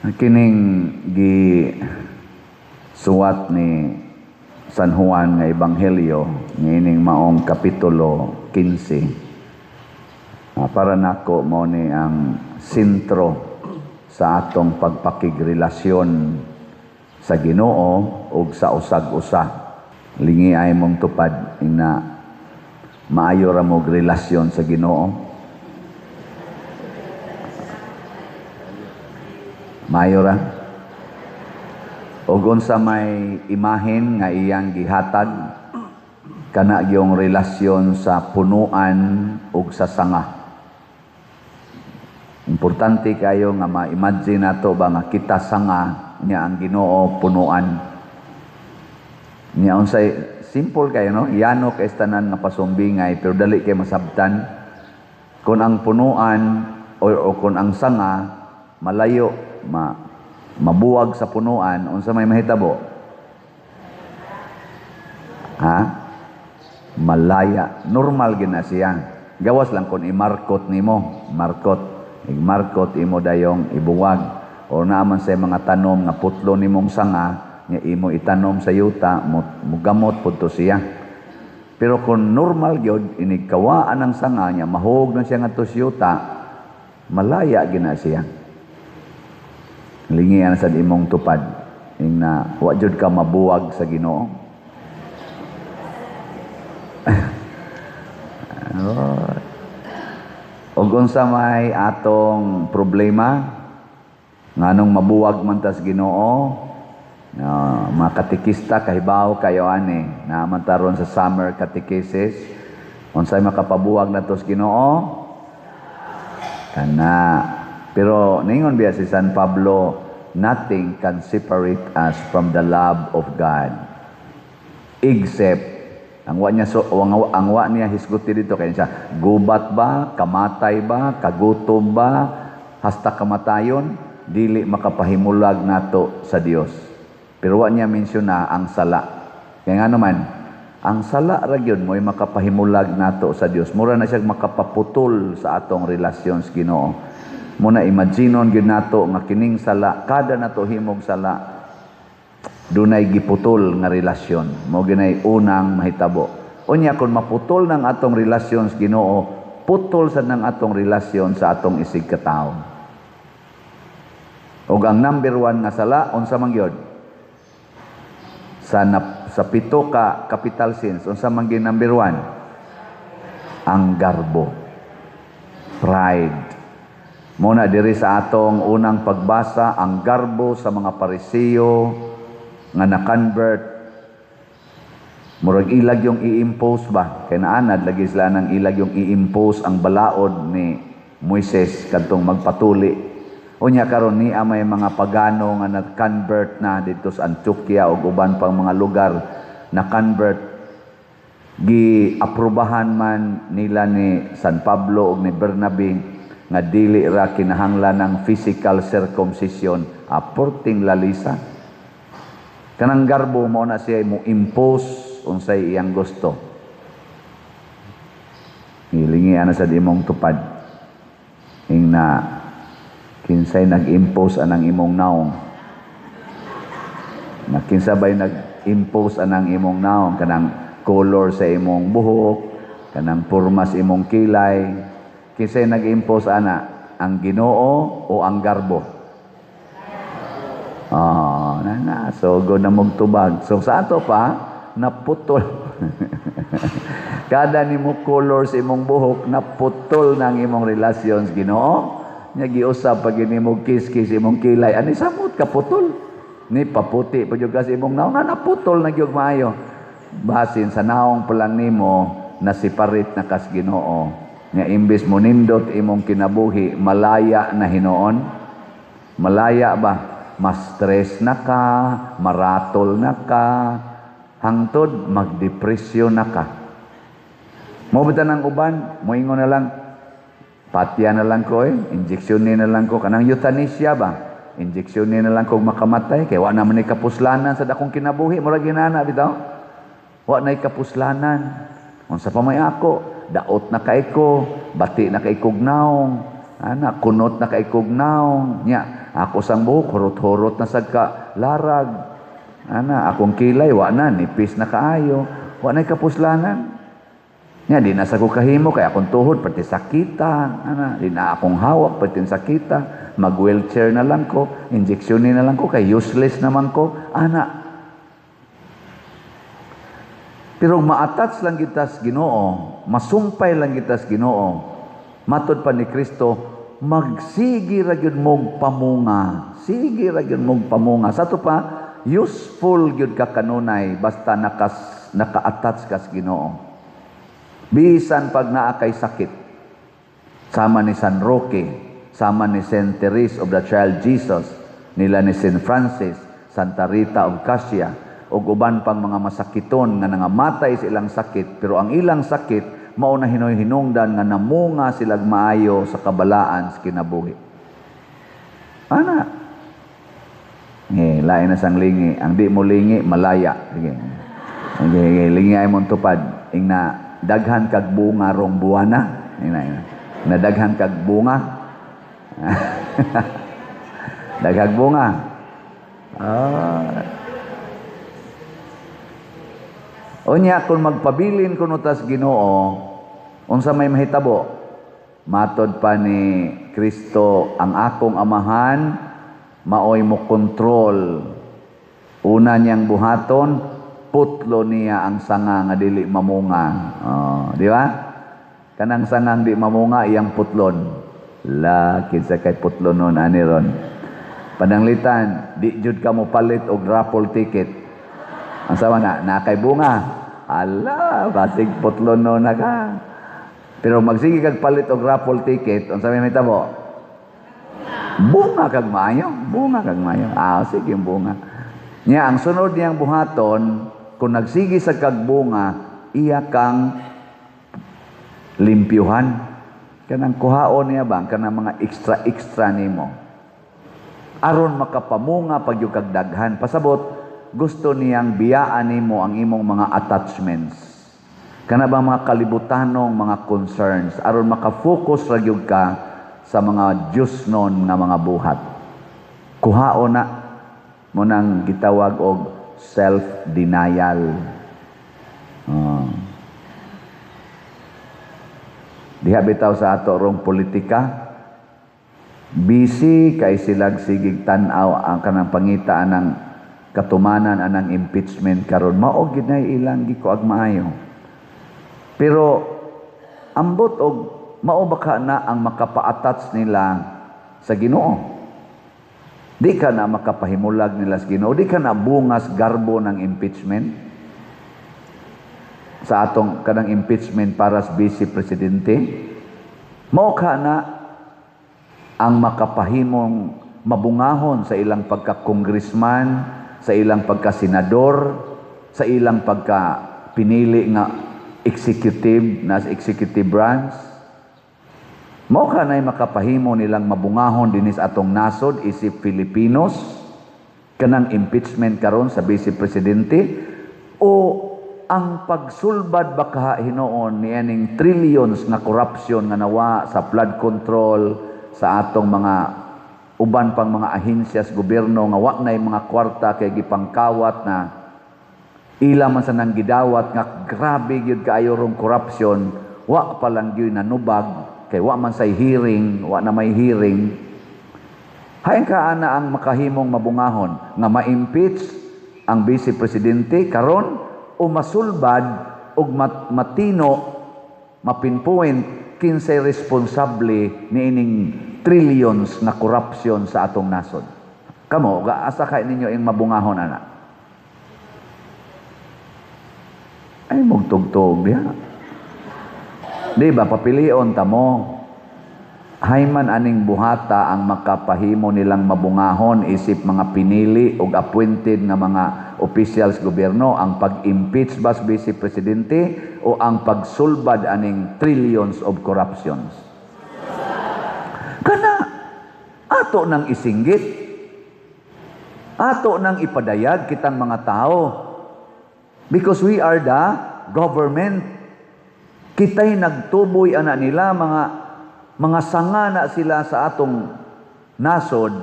Kining gi suwat ni San Juan nga Ebanghelyo nining maong kapitulo 15 para nako mo ni ang sentro sa atong pagpakigrelasyon sa Ginoo ug sa usag-usa. Lingi ay mong tupad ina maayo ra mo relasyon sa Ginoo. Maayo ra. Ug unsa may imahen nga iyang gihatag kana gyung relasyon sa punuan ug sa sanga. Importante kayo nga ma-imagine nato ba nga kita sanga niya ang Ginoo punuan. Niya unsay simple kayo no, yano kay tanan nga pasumbingay pero dali kay masabtan. Kung ang punuan o kung ang sanga malayo mabuwag sa punuan, unsa may mahitabo? Ha? Malaya. Normal gina siya. Gawas lang kung i-markot nimo, markot imo dayong ibuwag. O naman sa mga tanom nga putlo nimong sanga, nga imo itanom sa yuta, mugamot pudto siya. Pero kung normal gyud inigkawaan ang sanga niya, mahug na siya ngadto sa yuta, malaya gina siya. Lingian sa imong tupad ing na wa jud ka mabuwag sa Ginoo. Og unsa may atong problema nganong mabuwag man tas Ginoo, mga katikista kahibaw kayo ani na mantaron sa summer catechesis. Unsay makapabuwag natos Ginoo? Kana. Pero ningon biya si San Pablo, nothing can separate us from the love of God. Except, ang wa niya hisguti dito, kaya siya, gubat ba, kamatay ba, kagutom ba, hasta kamatayon, dili makapahimulag nato sa Dios. Pero wa niya mensyona ang sala. Kaya nga naman, ang sala ra gyud mo'y makapahimulag nato sa Dios. Mura na siya makapaputol sa atong relasyon sa Ginoo. Muna imaginon gyud nato nga kining sala, kada nato himog sala dunay giputol nga relasyon. Mao ginay unang mahitabo. Unya kun maputol ng atong relasyon sa Ginoo, putol sad ng atong relasyon sa atong isig ka tawo. Ug ang number 1 nga sala unsa man gyud? Sa pito ka capital sins, unsa man gyud number 1? Ang garbo. Pride. Muna diri sa atong unang pagbasa, ang garbo sa mga Parisiyo nga na-convert. Murag ilag yung i-impose ba? Kaya naanad, lagi sila ng ilag yung i-impose ang balaod ni Moises kadtong magpatuli. Unya karon ni may mga pagano nga na-convert na dito sa Antioquia o uban pang mga lugar na-convert. Gi-aprobahan man nila ni San Pablo o ni Bernabe nga dili ra kinahanglan ng physical circumcision, aporting lalisa. Kanang garbo mo na siya mo impose unsay iyang gusto. Hilingi ana sa imong tupad. Ing na kinsay nag-impose anang imong naong. Na kinsa bay nag-impose anang imong naong, kanang color sa imong buhok, kanang porma sa imong kilay. Kinsay nag-impose ana, ang Ginoo o ang garbo? So go na mong tubag. So sa ato pa, naputol. Kada nimo color sa imong buhok, naputol ng imong relasyon sa Ginoo. Nya giusab pag nimo kiss-kiss imong kilay, ani samot kaputol. Ni paputi pa jud kasi imong naong naputol na gyud maayo. Basin sa naong pa lang nimo nasiparit na kas Ginoo. Nga imbis mo nindot imong kinabuhi, malaya na hinoon. Malaya ba? Mas stress na ka, maratol na ka, hangtod magdepresyon na ka. Mabita ng uban, moingon na lang, patya na lang ko injeksyonin na lang ko, kanang euthanasia ba? Injeksyonin na lang ko makamatay, kaya wa naman kapuslanan sa dakong kinabuhi, mura ginana, bitaw. Wa na kapuslanan. Unsa pa may ako, daot na kay ko, bati na kay kog naong, Ana, kunot na kay kugnaw. Nya, ako sang buhok, hurot-hurot na sad ka larag. Ana, akong kilay, wa na, nipis na kaayo. Wa na'y kapuslanan. Nya, di na sa ko kahimo, kaya akong tuhod, pati sakita. Ana, di na akong hawak, pati sakita. Mag-wheelchair na lang ko, injeksyonin na lang ko, kay useless naman ko. Ana, pero maatats lang kita sa Ginoo, masumpay lang kita sa Ginoo, matod pa ni Kristo, magsigi ra gyud mog pamunga. Sige ra gyud mog pamunga. Sa to pa, useful gyud ka kanunay basta naka-attach ka sa Ginoo. Bisan pag naa kay sakit, sama ni San Roque, sama ni Saint Therese of the Child Jesus, nila ni Saint Francis, Santa Rita of Cassia, o uban pang mga masakiton nga nangamatay sa ilang sakit, pero ang ilang sakit mao na hinoy-hinungdan nga namunga silag maayo sa kabalaan sa kinabuhi. Ana, lain na sang lingi. Ang di mo lingi, malaya. Sige, lingi ay mong tupad. Ing na daghan kag bunga rong buwana. Na daghan kag bunga. Daghag bunga. Unya, kung magpabilin kuno tas Ginoo, unsa may mahitabo? Matod pa ni Kristo, ang akong amahan, maoy mo kontrol. Una niyang buhaton, putlo niya ang sanga nga dili mamunga. Di ba? Kanang sangang di mamunga, iyang putlon. Kinsa kay putlon nun, ani ron. Pananglitan, di jud ka mo palit og raffle ticket. Ang sama na kay bunga. Ala, basig putlon no na ka. Pero magsige kag palit og raffle ticket, ang sabi may tabo. Bunga kag maayo, bunga kag maayo. Sige bunga. Nya ang sunod niyang buhaton, kung nagsige sa kag bunga, iya kang limpyuhan. Kanang kuhaon niya bang kanang mga extra nimo. Aron makapamunga pag yung kag daghan. Pasabot, gusto niyang biyaan nimo ang imong mga attachments. Kana ba mga kalibutanong mga concerns aron maka-focus ra gyud ka sa mga Dios non nga mga buhat. Kuhaon na mo nang gitawag og self-denial. Diha bitaw sa ato rong politika, busy kay silag sigig tan-aw ang kanang pangitaan ng katumanan anang impeachment karon mao gid na ilang gikuag maayo. Pero ambot og mao baka na ang makapa-attach nila sa Ginoo. Di ka na makapahimulag nila sa Ginoo, di ka na bungas garbo ng impeachment. Sa atong kanang impeachment para sa vice presidente, mao ka na ang makapahimong mabungahon sa ilang pagka-congressman, sa ilang pagka-senador, sa ilang pagka-pinili nga executive, na executive branch. Mao ka na'y makapahimo nilang mabungahon dinis atong nasod, isip Filipinos, kanang impeachment karon sa Vice Presidente, o ang pagsulbad baka hinoon niyaning trillions nga corruption nga nawa sa flood control, sa atong mga uban pang mga ahensya sa gobyerno nga wa nay mga kwarta kay gipangkawat na ila man sa nang gidawat nga grabe gyud kaayo rong corruption, wa pa lang gyud nanubag kay wa man say hearing, wa na may hearing. Hayan ka ana ang makahimong mabungahon nga ma-impeach ang vice presidente karon o masulbad og matino mapinpoint kinsay responsable niining trillions na corruption sa atong nasod. Kamo, asa kay ninyo yung mabungahon, ana? Ay, mugtugtog diha. Di ba, papilion ta mo. Hayman aning buhata ang makapahimo nilang mabungahon isip mga pinili o appointed nga mga officials gobyerno ang pag-impeach ba sa vice presidente o ang pagsulbad aning trillions of corruptions. Kana ato nang isinggit, ato nang ipadayag kitang mga tao, because we are the government. Kita'y nagtuboy ana nila mga mga sangana sila sa atong nasod,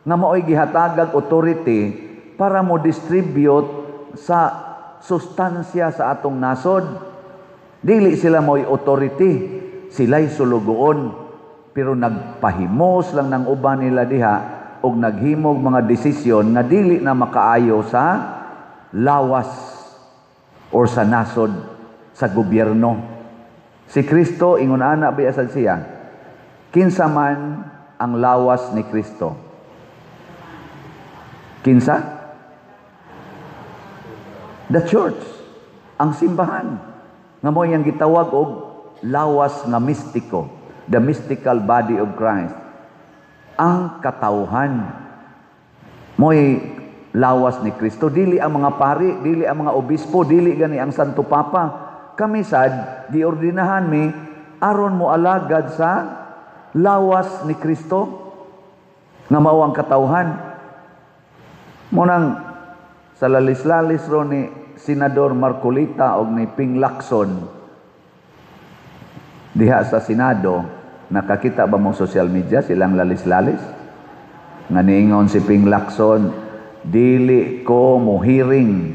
nga mao'y gihatagag authority para mo distribute sa sustansya sa atong nasod. Dili sila mo'y authority, sila'y sulugoon, pero nagpahimos lang ng uban nila diha o naghimog mga desisyon nga dili na makaayo sa lawas or sa nasod, sa gobyerno. Si Kristo, ingon ana biasad siya, kinsa man ang lawas ni Kristo? Kinsa? The church, ang simbahan. Nga mo yung gitawag og lawas nga mistiko, the mystical body of Christ. Ang katawhan mo'y lawas ni Kristo. Dili ang mga pari, dili ang mga obispo, dili gani ang Santo Papa. Kami sad, giordinahan mi, aron mo alagad sa lawas ni Kristo, nga mao ang katawhan. Munang sa lalis-lalis ro ni Senador Marcolita o ni Ping Lacson, diha sa Senado, nakakita ba mo social media silang lalis-lalis? Nga niingon si Ping Lacson, dili ko mo hearing,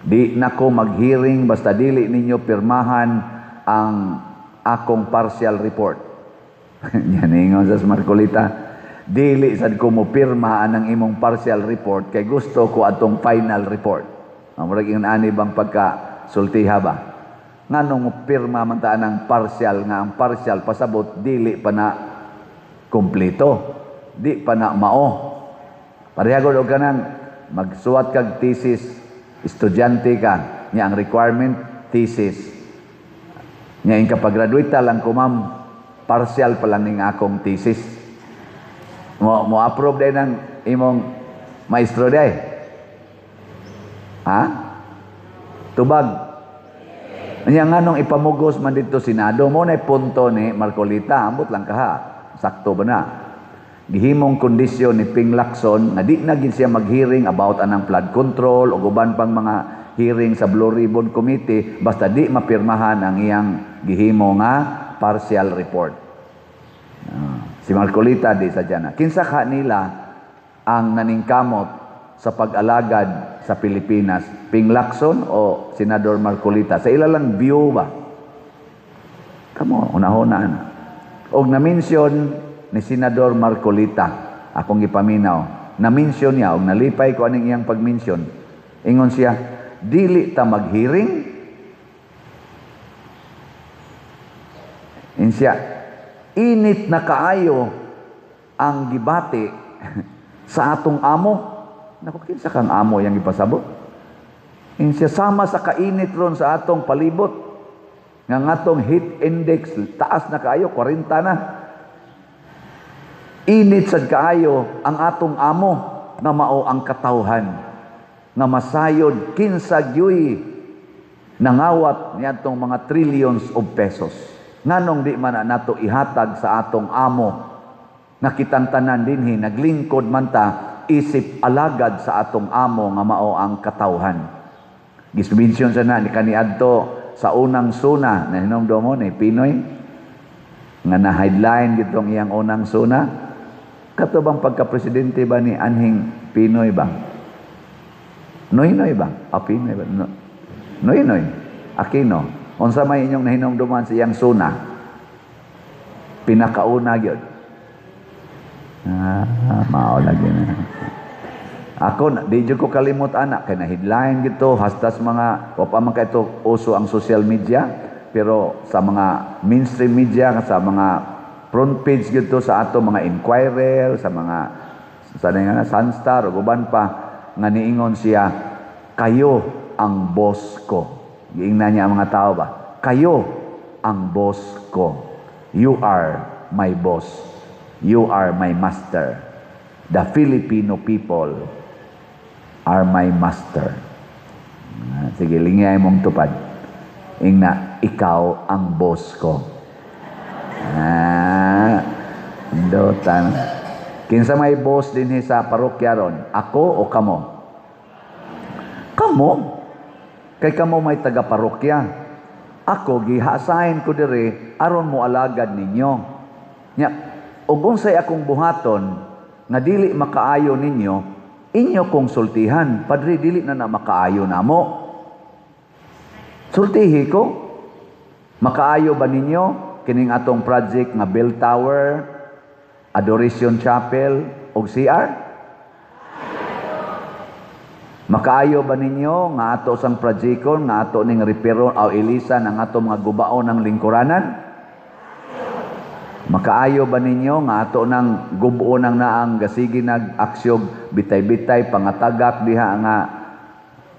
di na ko mag-hearing basta dili ninyo pirmahan ang akong partial report. Yan niingon sa Marcolita, dili sad ko mo pirmahan ang imong partial report kay gusto ko atong final report. Murag ingon ani bang pagka-sultiha ba? Nganong mo pirma man ta ang partial, nga ang partial pasabot dili pa na kumpleto, di pa na mao. Parehagod og kanang magsuwat kag thesis, estudyante ka, nya ang requirement thesis. Nya in kapag graduate lang ko ma'am, partial pa lang ning akong thesis. Mo approve day ng imong maestro day. Ha? Tubag. Nya nganong ipamugos man dito Senado mo na punto ni Marcolita, ambot lang kaha. Sakto ba na? Gihimong kondisyon ni Ping Lacson na di na gid siya mag-hearing about anang flood control o uban pang mga hearing sa Blue Ribbon Committee basta di mapirmahan ang iyang gihimo nga partial report. Si Marcolita di sadya na. Kinsa ka nila ang naningkamot sa pag-alagad sa Pilipinas? Ping Lacson o Senador Marcolita? Sa ilalang view ba? Kamo, unahuna na. Og na-mention ni Senador Marcolita, akong ipaminaw, na-mention niya, og nalipay ko aning iyang pag-mention. Ingon siya, dili ta mag-hearing. Siya, init na kaayo ang gibati sa atong amo. Naku, kinsa kang amo yang ipasabot? Siya, sama sa kainit ron sa atong palibot. Nga atong heat index, taas na kaayo, 40 na. Init sad kaayo ang atong amo, nga mao ang katawhan. Nga masayod, kinsa gyuy nangawat niadtong mga trillions of pesos. Nganong di man na nato ihatag sa atong amo, nga kitang tanan dinhi, naglingkod man ta, isip alagad sa atong amo, nga mao ang katawhan. Gisubensyon sa na ni kaniadto sa unang suna na hinumdum mo ni Pinoy nga na headline gitong iyang unang suna. Katubang pagka-presidente ba ni Anhing Pinoy ba? Noy-noy ba? Pinoy ba? Noy-noy. Aquino. Unsa may inyong nahinumduman sa iyang suna? Pinakauna gyud. Mao lagi na. Ako, di jud ko kalimot anak, kay na headline gito, hastas mga, wapa man kay ito uso ang social media, pero sa mga mainstream media, sa mga front page gito sa ato mga Inquirer, sa mga Sunstar, o uban pa, nga niingon siya, kayo ang boss ko. Giingnan niya ang mga tao ba? Kayo ang boss ko. You are my boss. You are my master. The Filipino people are my master. Sige, lingay mong tupad. Ingna, ikaw ang boss ko. Dotan. Kinsa may boss din sa parokya ron? Ako o kamo? Kamo? Kay kamo may taga-parokya. Ako, gihasahin ko dire, aron mo alagad ninyo. Nya, ug unsay akong buhaton nga dili makaayo ninyo, inyo kong sultihan. Padre, dili na makaayo namo. Sultihi ko. Makaayo ba ninyo kining atong project nga bell tower, adoration chapel ug CR? Makaayo ba ninyo nga ato sang projecton nga ato ning repairo o ilisan ang ato mga gubaon ng lingkuranan? Makaayo ba ninyo nga ato nang gubuon ang naang gasigi nag-aksyog bitay-bitay pangatagak diha nga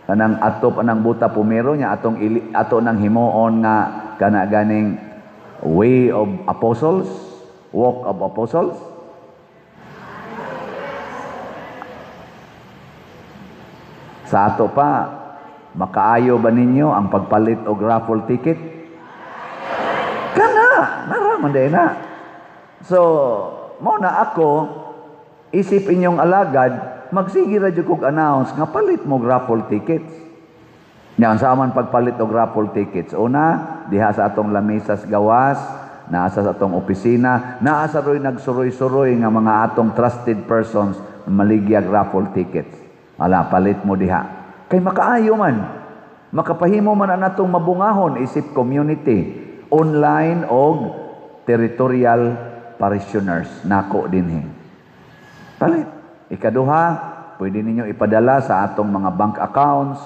kanang atop anang buta pumero nya ato nang himuon nga kana ganing way of apostles, walk of apostles? Sa ato pa, makaayo ba ninyo ang pagpalit og raffle ticket? Kana, naraman din na. So, mo na ako, isip inyong alagad, magsige ra jud kog announce nga palit mo raffle tickets. Nya sa man pagpalit og raffle tickets. Una, diha sa atong lamisas gawas, naa sa atong opisina, naa sa roy nagsuroy-suroy nga mga atong trusted persons maligyag raffle tickets. Ala, palit mo diha. Kay makaayo man. Makapahimo man ang atong mabungahon isip community, online og territorial parishioners nako dinhi. Palit. Ikaduha, pwede ninyo ipadala sa atong mga bank accounts,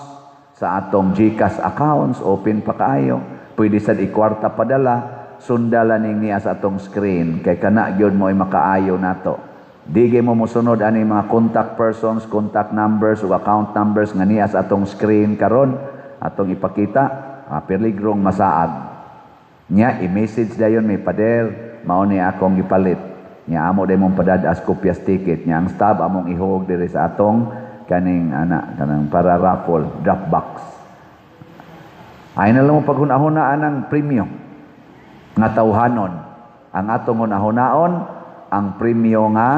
sa atong GCash accounts, open pa kaayo. Pwede sad ikwarta padala, sundalan ning niya sa atong screen kay kana gyud mo ay makaayo nato. Dige mo mosunod ani mga contact persons, contact numbers ug account numbers nga niya sa atong screen karon atong ipakita, peligrong masaag. Nya i-message dayon may pader, mao ni akong gipalit. Nya amo day mong padadas kopyas ticket nya ang stub among ihog diri sa atong kaning kanang para raffle drop box. Ay na lang mo paghunahunaan ang premyo nga tawhanon. Ang atong hunahunaon ang premyo nga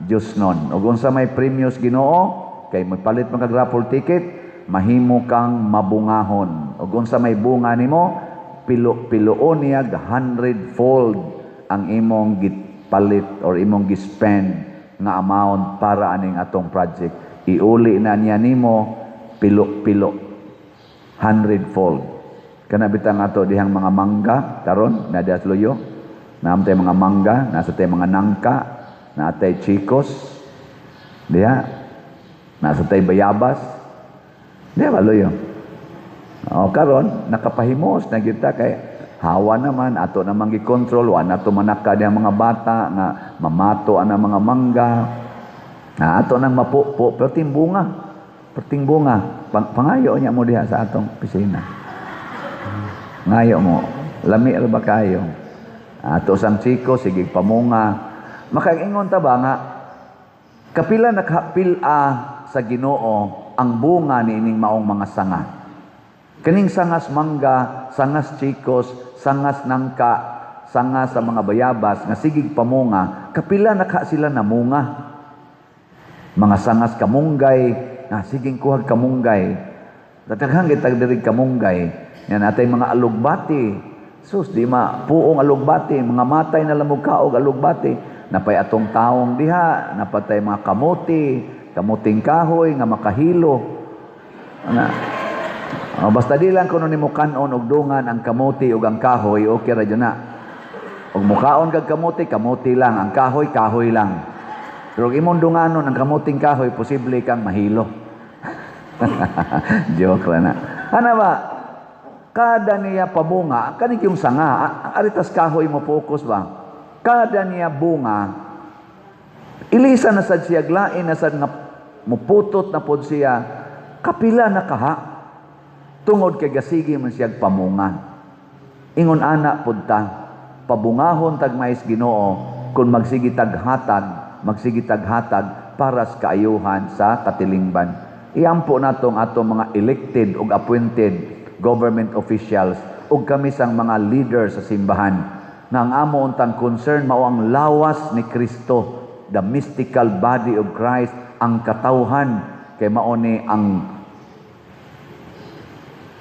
Diosnon. Ug unsa may premyos Ginoo kay magpalit man kag raffle ticket, mahimo kang mabungahon. Ug unsa may bunga nimo, piluon niya 100-fold ang imong palit or imong gispend nga amount para aning atong project. Iuli na niya nimo pilo 100-fold. Kana bitang ato dihang mga mangga karon na dias loyo. Naamtay mga mangga, nasa tay mga nangka, natay chikos. Diha. Nasa tay bayabas. Diha ba loyo? O karon nakapahimos na kita kay hawa naman, ato namang gi-control, wa na to manaka diha mga bata nga mamato ana mga mangga. Ato nang mapupo, perting bunga. Perting bunga. Pangayo niya mo diha sa atong pisina. Ngayo mo. Lami ra ba kayo? Ato sang chiko, sige pamunga. Makaingon ta ba nga, kapila nakapila sa Ginoo ang bunga ni ining maong mga sanga. Kaning sangas mangga, sangas chikos, sangas nangka, sangas sa mga bayabas, nga sigig pamunga, kapila naka sila namunga. Mga sangas kamunggay, siging kuhag kamunggay. Dataghang gitag diri kamunggay, yan atay mga alugbati. Sus, di ma, puong alugbati, mga matay na lamog kaog alugbati. Napay atong taong diha, napatay mga kamuting kahoy, nga makahilo. Basta di lang kuno nimo kanon og dungan ang kamuti ug ang kahoy, okay ra na. Og mukaon kag kamuti lang, ang kahoy lang. Pero imong dunganon ang kamuting kahoy, posible kang mahilo. Joke ra na. Ano ba? Kada niya pabunga, kanig yung sanga, aritas kahoy mo focus ba? Kada niya bunga, ilisa na sad siya, glain na sad nga muputot na pod siya, kapila na kaha, tungod kay gasigi man siya pamunga. Ingon ana pod ta, pabungahon tag mais Ginoo, kung magsigi taghatag para sa kaayuhan sa katilingban. Iampo natong atong mga elected ug appointed government officials ug kami sang mga leaders sa simbahan nga ang amo untang concern mao ang lawas ni Kristo, the mystical body of Christ, ang katawhan kay mao ni ang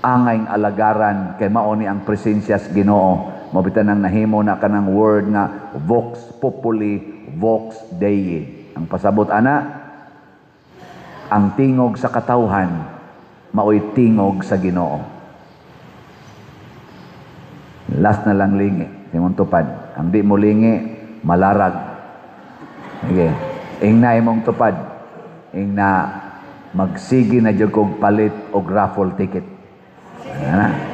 angayng alagaran, kay mao ni ang presensya sa Ginoo mabitan ang nahimo na kanang word nga vox populi, vox Dei. Ang pasabot ana, ang tingog sa katawhan maoy tingog sa Ginoo. Last na lang lingi, simong tupad. Ang di mo lingi, malarag. Okay. Ingna imong tupad. Ingna magsigi na jud kog palit og raffle ticket. Ana.